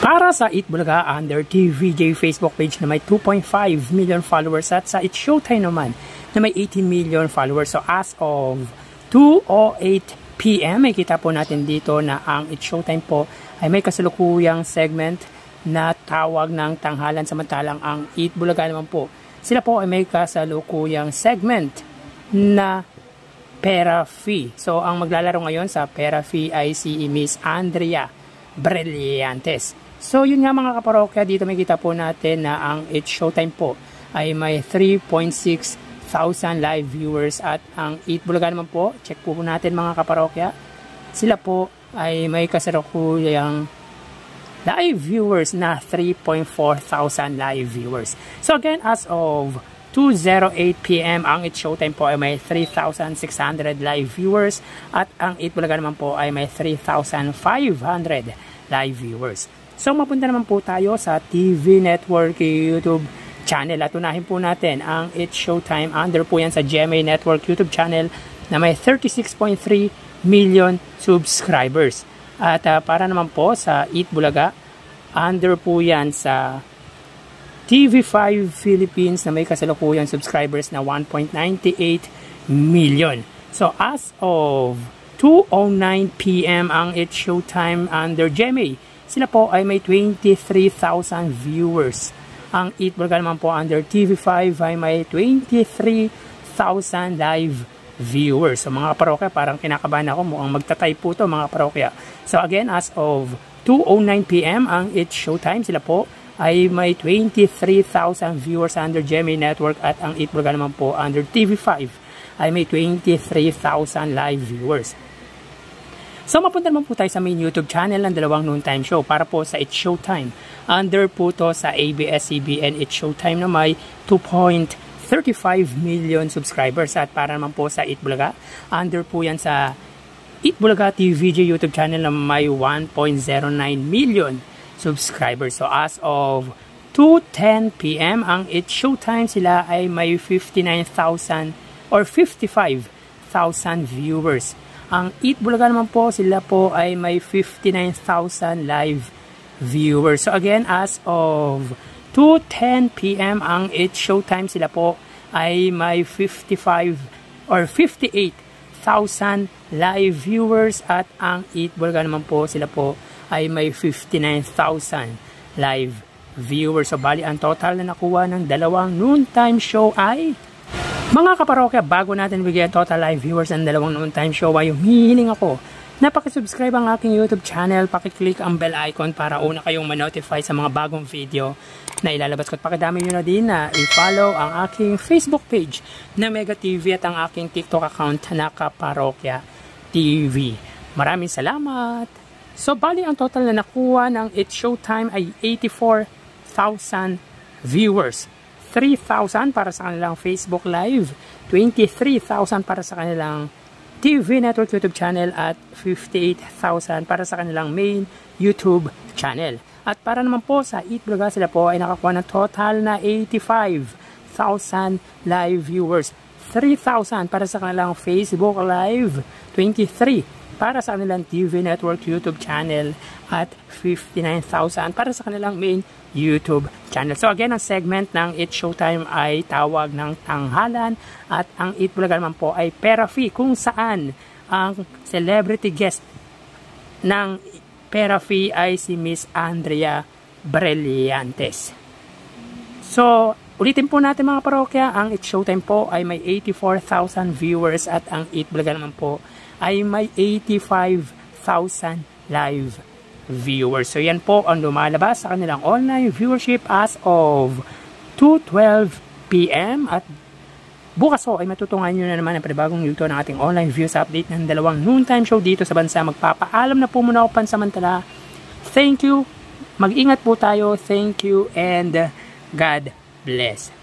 Para sa Eat Bulaga under TVJ Facebook page na may 2.5 million followers at sa It's Showtime naman na may 18 million followers. So as of 2:08 PM, may kita po natin dito na ang It's Showtime po ay may kasalukuyang segment na tawag ng tanghalan, samantalang ang Eat Bulaga naman po, sila po ay may kasalukuyang segment na Pera Fee. So ang maglalaro ngayon sa Pera Fee ay si Miss Andrea Brillantes. So yun nga mga kaparokya, dito may kita po natin na ang It's Showtime po ay may 3.6 thousand live viewers at ang Eat Bulaga naman po, check po natin mga kaparokya, sila po ay may kasalukuyang live viewers na 3.4 thousand live viewers. So again, as of 2:08 PM, ang It's Showtime po ay may 3,600 live viewers at ang Eat Bulaga naman po ay may 3,500 live viewers. So mapunta naman po tayo sa TV Network YouTube channel at unahin po natin ang It's Showtime. Under po yan sa GMA Network YouTube channel na may 36.3 million subscribers. At para naman po sa Eat Bulaga, under po yan sa TV5 Philippines na may kasalukuyang subscribers na 1.98 million. So as of 2:09 PM ang It's Showtime under GMA, sila po ay may 23,000 viewers. Ang Eat Bulaga naman po under TV5 ay may 23,000 live viewers. So mga parokya, parang kinakabahan ako, mukhang magta-type po to mga parokya. So again, as of 2:09 PM ang It's Showtime, sila po ay may 23,000 viewers under GMA Network at ang Eat Bulaga naman po under TV5 ay may 23,000 live viewers. So mapunta naman po tayo sa main YouTube channel ng dalawang noontime show para po sa It's Showtime. Under po to sa ABS-CBN It's Showtime na may 2.35 million subscribers at para naman po sa Eat Bulaga, under po yan sa Eat Bulaga TVJ YouTube channel na may 1.09 million subscribers. So as of 2:10 PM ang It's Showtime, sila ay may 59,000 or 55,000 viewers. Ang Eat Bulaga naman po, sila po ay may 59,000 live viewers. So again, as of 2:10 PM ang It's Showtime, sila po ay may 55 or 58,000 live viewers at ang Eat Bulaga naman po, sila po ay may 59,000 live viewers. So bali, ang total na nakuha ng dalawang noontime show ay, mga kaparokya, bago natin bigyan total live viewers ng dalawang noontime show, ay humihiling ako na pakisubscribe ang aking YouTube channel, pakiclick ang bell icon para una kayong ma-notify sa mga bagong video na ilalabas ko. At pakidami nyo na din na i-follow ang aking Facebook page na Mega TV at ang aking TikTok account na Kaparokya TV. Maraming salamat! So bali, ang total na nakuha ng It's Showtime ay 84,000 viewers. 3,000 para sa kanilang Facebook Live, 23,000 para sa kanilang TV Network YouTube channel at 58,000 para sa kanilang main YouTube channel. At para naman po sa Eat Bulaga, sila po ay nakakuha ng total na 85,000 live viewers. 3,000 para sa kanilang Facebook Live, 23 para sa kanilang TV Network YouTube channel at 59,000 para sa kanilang main YouTube channel. So again, ang segment ng It's Showtime ay tawag ng tanghalan at ang Eat Bulaga naman po ay Pera Fee, kung saan ang celebrity guest ng Pera Fee ay si Miss Andrea Brillantes. So ulitin po natin mga parokya, ang It's Showtime po ay may 84,000 viewers at ang Eat Bulaga naman po ay may 85,000 live viewers. So yan po ang lumalabas sa kanilang online viewership as of 2:12 PM at bukas po ay matutungan nyo na naman ang panibagong yugto ng ating online views update ng dalawang noontime show dito sa bansa. Magpapaalam na po muna ako pansamantala. Thank you. Mag-ingat po tayo. Thank you and God bless.